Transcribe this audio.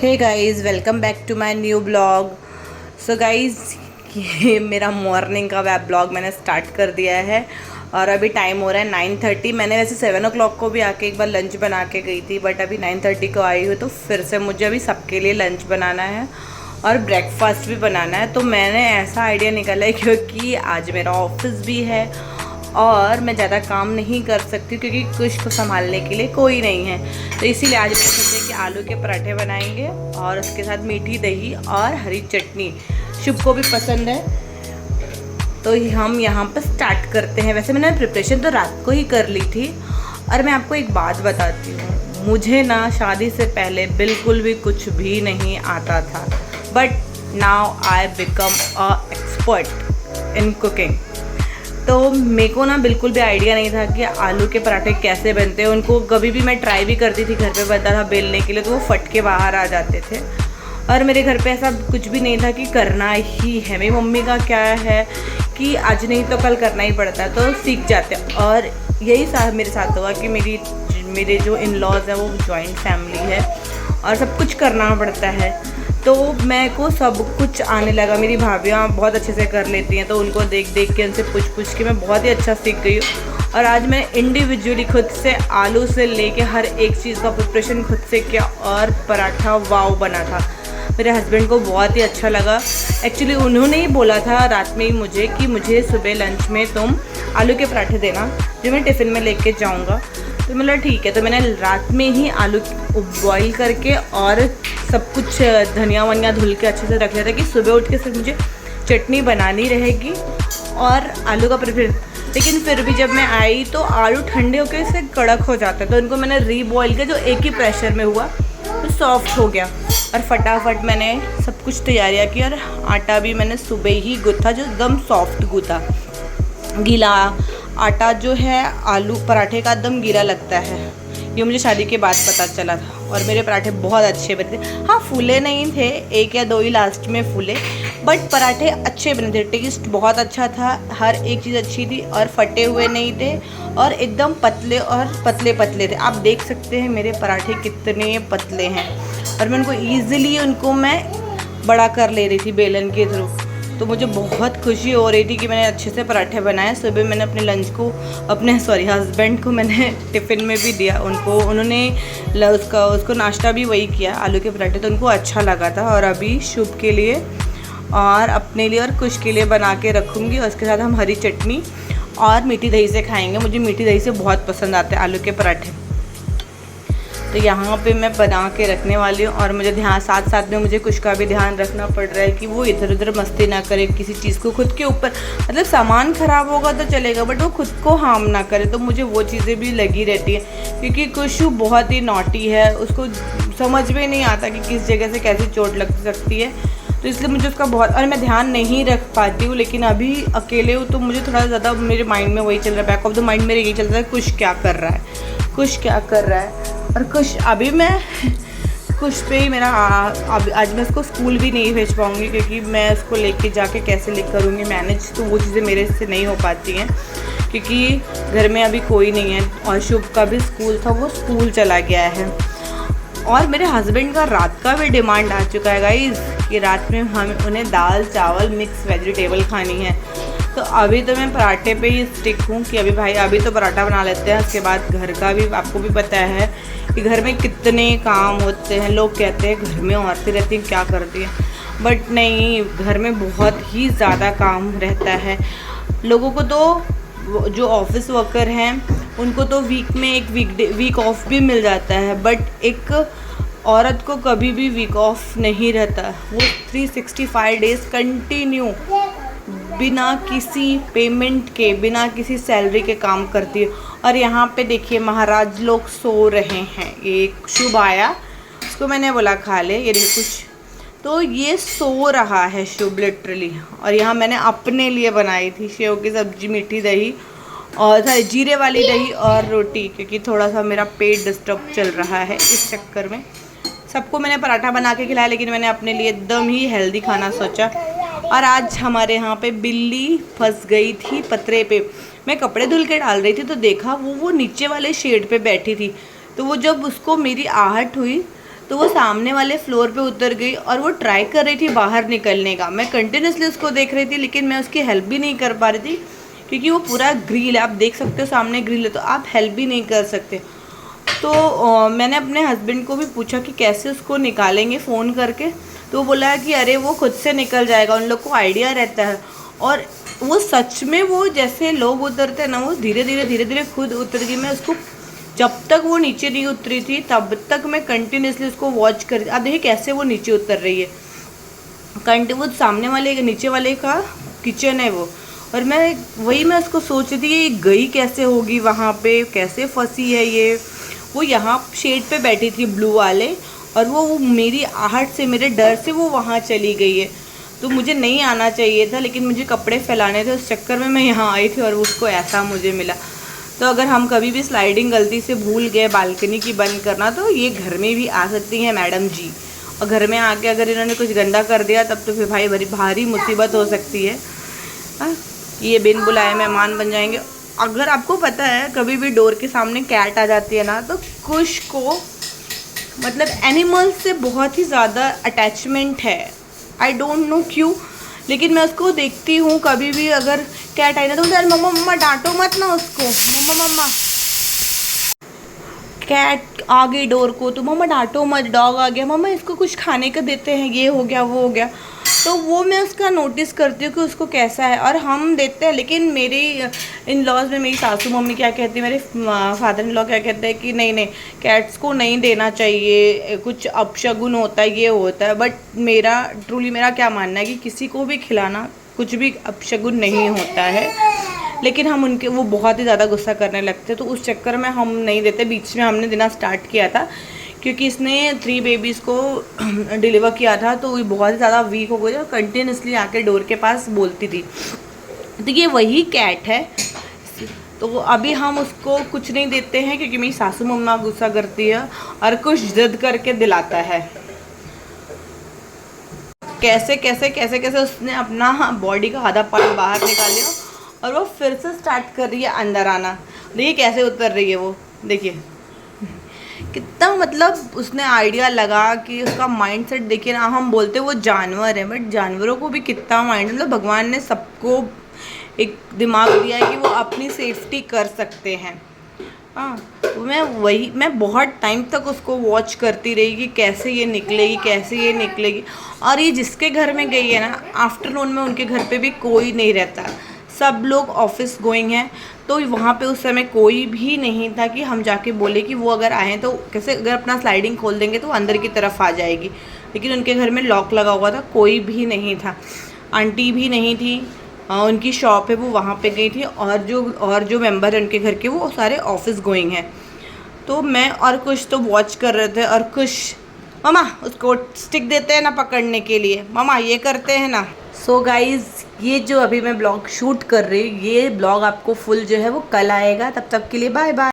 Hey guys, welcome back to my new blog. So guys, ये मेरा morning का web blog मैंने start कर दिया है और अभी टाइम हो रहा है 9:30। मैंने वैसे 7 o'clock को भी आके एक बार लंच बना के गई थी, बट अभी 9:30 को आई हूँ तो फिर से मुझे अभी सबके लिए लंच बनाना है और ब्रेकफास्ट भी बनाना है। तो मैंने ऐसा आइडिया निकाला है क्योंकि आज मेरा ऑफिस भी है और मैं ज़्यादा काम नहीं कर सकती क्योंकि कुछ को संभालने के लिए कोई नहीं है। तो इसीलिए आज मैंने सोचा कि आलू के पराठे बनाएंगे और उसके साथ मीठी दही और हरी चटनी। शुभ को भी पसंद है, तो हम यहाँ पर स्टार्ट करते हैं। वैसे मैंने प्रिपरेशन तो रात को ही कर ली थी। और मैं आपको एक बात बताती हूँ, मुझे ना शादी से पहले बिल्कुल भी कुछ भी नहीं आता था, but now I become a expert in cooking. तो मेरे को ना बिल्कुल भी आइडिया नहीं था कि आलू के पराठे कैसे बनते हैं। उनको कभी भी मैं ट्राई भी करती थी, घर पे बनता था बेलने के लिए, तो वो फट के बाहर आ जाते थे। और मेरे घर पे ऐसा कुछ भी नहीं था कि करना ही है। मेरी मम्मी का क्या है कि आज नहीं तो कल करना ही पड़ता है, तो सीख जाते हैं। और यही मेरे साथ हुआ कि मेरे जो इन लॉज हैं वो जॉइंट फैमिली है और सब कुछ करना पड़ता है, तो मेरे को सब कुछ आने लगा। मेरी भाभियाँ बहुत अच्छे से कर लेती हैं, तो उनको देख देख के उनसे पूछ के मैं बहुत ही अच्छा सीख गई हूँ। और आज मैं इंडिविजुअली खुद से आलू से लेके हर एक चीज़ का प्रिपरेशन खुद से किया और पराठा वाव बना था। मेरे हस्बैंड को बहुत ही अच्छा लगा। एक्चुअली उन्होंने ही बोला था रात में ही मुझे कि मुझे सुबह लंच में तुम आलू के पराठे देना जो मैं टिफ़िन में लेके जाऊँगा। तो मतलब ठीक है। तो मैंने रात में ही आलू बॉईल करके और सब कुछ धनिया वनिया धुल के अच्छे से रख लिया था कि सुबह उठ के सिर्फ मुझे चटनी बनानी रहेगी और आलू का प्रिपरेशन। लेकिन फिर भी जब मैं आई तो आलू ठंडे होकर से कड़क हो जाता है, तो उनको मैंने रीबॉईल किया, जो एक ही प्रेशर में हुआ तो सॉफ्ट हो गया। और फटाफट मैंने सब कुछ तैयारियाँ की और आटा भी मैंने सुबह ही गूँथा, जो एकदम सॉफ्ट गूँथा। गीला आटा जो है आलू पराठे का एकदम गीला लगता है, ये मुझे शादी के बाद पता चला था। और मेरे पराठे बहुत अच्छे बने थे। हाँ, फूले नहीं थे, 1 या 2 ही लास्ट में फूले, बट पराठे अच्छे बने थे। टेस्ट बहुत अच्छा था, हर एक चीज़ अच्छी थी और फटे हुए नहीं थे और एकदम पतले और पतले पतले थे। आप देख सकते हैं मेरे पराठे कितने पतले हैं। और मैं उनको मैं बड़ा कर ले रही थी बेलन के थ्रू। तो मुझे बहुत खुशी हो रही थी कि मैंने अच्छे से पराठे बनाए। सुबह मैंने अपने लंच को हस्बैंड को मैंने टिफ़िन में भी दिया। उन्होंने उसको नाश्ता भी वही किया, आलू के पराठे, तो उनको अच्छा लगा था। और अभी शुभ के लिए और अपने लिए और कुछ के लिए बना के रखूँगी और उसके साथ हम हरी चटनी और मीठी दही से खाएँगे। मुझे मीठी दही से बहुत पसंद आते हैं आलू के पराठे। तो यहाँ पे मैं बना के रखने वाली हूँ और मुझे साथ साथ में मुझे कुछ का भी ध्यान रखना पड़ रहा है कि वो इधर उधर मस्ती ना करे किसी चीज़ को खुद के ऊपर। मतलब सामान ख़राब होगा तो चलेगा, बट वो खुद को हार्म ना करे। तो मुझे वो चीज़ें भी लगी रहती हैं क्योंकि कुशु बहुत ही नॉटी है, उसको समझ में नहीं आता कि किस जगह से कैसी चोट लग सकती है। तो इसलिए मुझे उसका बहुत, और मैं ध्यान नहीं रख पाती हूँ। लेकिन अभी अकेले हूँ तो मुझे थोड़ा ज़्यादा मेरे माइंड में वही चल रहा है, बैक ऑफ द माइंड मेरे यही चल रहा है, कुछ क्या कर रहा है, कुछ क्या कर रहा है। और कुछ अभी मैं कुछ पे ही मेरा आज मैं उसको स्कूल भी नहीं भेज पाऊँगी क्योंकि मैं उसको लेके जाके कैसे करूँगी मैनेज। तो वो चीज़ें मेरे से नहीं हो पाती हैं क्योंकि घर में अभी कोई नहीं है। और शुभ का भी स्कूल था, वो स्कूल चला गया है। और मेरे हस्बैंड का रात का भी डिमांड आ चुका है गाइस कि रात में उन्हें दाल चावल मिक्स वेजिटेबल खानी है। तो अभी तो मैं पराठे पे ही स्टिक हूँ कि अभी भाई अभी तो पराठा बना लेते हैं, उसके बाद घर का भी आपको भी पता है कि घर में कितने काम होते हैं। लोग कहते हैं घर में औरतें रहती हैं क्या करती हैं, बट नहीं, घर में बहुत ही ज़्यादा काम रहता है। लोगों को तो जो ऑफिस वर्कर हैं उनको तो वीक में एक वीक ऑफ भी मिल जाता है, बट एक औरत को कभी भी वीक ऑफ नहीं रहता। वो 365 डेज़ कंटिन्यू बिना किसी पेमेंट के, बिना किसी सैलरी के काम करती है। और यहाँ पे देखिए महाराज लोग सो रहे हैं। एक शुभ आया, उसको मैंने बोला खा ले, ये देखिए कुछ, तो ये सो रहा है शुभ लिटरली। और यहाँ मैंने अपने लिए बनाई थी सेव की सब्जी, मीठी दही और जीरे वाली दही और रोटी, क्योंकि थोड़ा सा मेरा पेट डिस्टर्ब चल रहा है। इस चक्कर में सबको मैंने पराठा बना के खिलाया, लेकिन मैंने अपने लिए एकदम ही हेल्दी खाना सोचा। और आज हमारे यहाँ पे बिल्ली फंस गई थी पतरे पे। मैं कपड़े धुल के डाल रही थी तो देखा वो नीचे वाले शेड पे बैठी थी। तो वो जब उसको मेरी आहट हुई तो वो सामने वाले फ्लोर पे उतर गई और वो ट्राई कर रही थी बाहर निकलने का। मैं कंटिन्यूसली उसको देख रही थी, लेकिन मैं उसकी हेल्प भी नहीं कर पा रही थी क्योंकि वो पूरा ग्रिल है, आप देख सकते हो सामने ग्रिल है, तो आप हेल्प भी नहीं कर सकते। तो मैंने अपने हस्बैंड को भी पूछा कि कैसे उसको निकालेंगे फ़ोन करके, तो वो बोला कि अरे वो खुद से निकल जाएगा, उन लोग को आइडिया रहता है। और वो सच में वो जैसे लोग उतरते हैं ना, वो धीरे धीरे खुद उतर गई। मैं उसको जब तक वो नीचे नहीं उतरी थी तब तक मैं कंटिन्यूसली उसको वॉच कर, अब देखिए कैसे वो नीचे उतर रही है। वो सामने वाले नीचे वाले का किचन है वो, और मैं उसको सोच रही थी ये गई कैसे होगी वहाँ पे, कैसे फंसी है ये। वो यहाँ शेड पे बैठी थी ब्लू वाले, और वो मेरी आहट से, मेरे डर से वो वहाँ चली गई है। तो मुझे नहीं आना चाहिए था, लेकिन मुझे कपड़े फैलाने थे, उस चक्कर में मैं यहाँ आई थी और उसको ऐसा मुझे मिला। तो अगर हम कभी भी स्लाइडिंग गलती से भूल गए बालकनी की बंद करना, तो ये घर में भी आ सकती हैं मैडम जी, और घर में आके अगर इन्होंने कुछ गंदा कर दिया तब तो फिर भाई भारी मुसीबत हो सकती है। ये बिन बुलाए मेहमान बन जाएंगे। अगर आपको पता है कभी भी डोर के सामने कैट आ जाती है ना, तो कुछ को मतलब एनिमल्स से बहुत ही ज़्यादा अटैचमेंट है। आई डोंट नो क्यों, लेकिन मैं उसको देखती हूँ कभी भी अगर कैट आई ना, तो यार मम्मा मम्मा डांटो मत ना उसको, मम्मा मम्मा कैट आ गई डोर को तो मम्मा डांटो मत, डॉग आ गया मम्मा इसको कुछ खाने का देते हैं, ये हो गया वो हो गया। तो वो मैं उसका नोटिस करती हूँ कि उसको कैसा है, और हम देते हैं। लेकिन मेरी इन लॉज में मेरी सासू मम्मी क्या कहती है, मेरे फादर इन लॉ क्या कहते हैं कि नहीं नहीं कैट्स को नहीं देना चाहिए, कुछ अपशगुन होता है, ये होता है। बट मेरा क्या मानना है कि किसी को भी खिलाना कुछ भी अपशगुन नहीं होता है, लेकिन हम वो बहुत ही ज़्यादा गुस्सा करने लगते, तो उस चक्कर में हम नहीं देते। बीच में हमने देना स्टार्ट किया था क्योंकि इसने 3 बेबीज़ को डिलीवर किया था, तो ये बहुत ही ज़्यादा वीक हो गई और कंटिन्यूसली आके डोर के पास बोलती थी। तो ये वही कैट है। तो अभी हम उसको कुछ नहीं देते हैं क्योंकि मेरी सासू मम्मा गुस्सा करती है और कुछ जिद करके दिलाता है। कैसे कैसे कैसे कैसे उसने अपना बॉडी का आधा पार्ट बाहर निकाल लिया और वो फिर से स्टार्ट कर रही है अंदर आना। देखिए कैसे उतर रही है वो, देखिए कितना मतलब उसने आइडिया लगा कि उसका माइंडसेट देखिए ना। हम बोलते वो जानवर है, बट जानवरों को भी कितना माइंड, मतलब भगवान ने सबको एक दिमाग दिया है कि वो अपनी सेफ्टी कर सकते हैं। हाँ, तो मैं बहुत टाइम तक उसको वॉच करती रही कि कैसे ये निकलेगी। और ये जिसके घर में गई है ना, आफ्टरनून में उनके घर पे भी कोई नहीं रहता, सब लोग ऑफिस गोइंग हैं। तो वहाँ पे उस समय कोई भी नहीं था कि हम जाके बोले कि वो अगर आए तो कैसे, अगर अपना स्लाइडिंग खोल देंगे तो अंदर की तरफ आ जाएगी। लेकिन उनके घर में लॉक लगा हुआ था, कोई भी नहीं था, आंटी भी नहीं थी, उनकी शॉप है वो वहाँ पे गई थी, और जो मेंबर हैं उनके घर के वो सारे ऑफिस गोइंग हैं। तो मैं और कुछ तो वॉच कर रहे थे, और कुछ मामा उसको स्टिक देते हैं ना पकड़ने के लिए, मामा ये करते हैं ना। सो गाइज़, ये जो अभी मैं ब्लॉग शूट कर रही हूँ, ये ब्लॉग आपको फुल जो है वो कल आएगा। तब तक के लिए बाय बाय।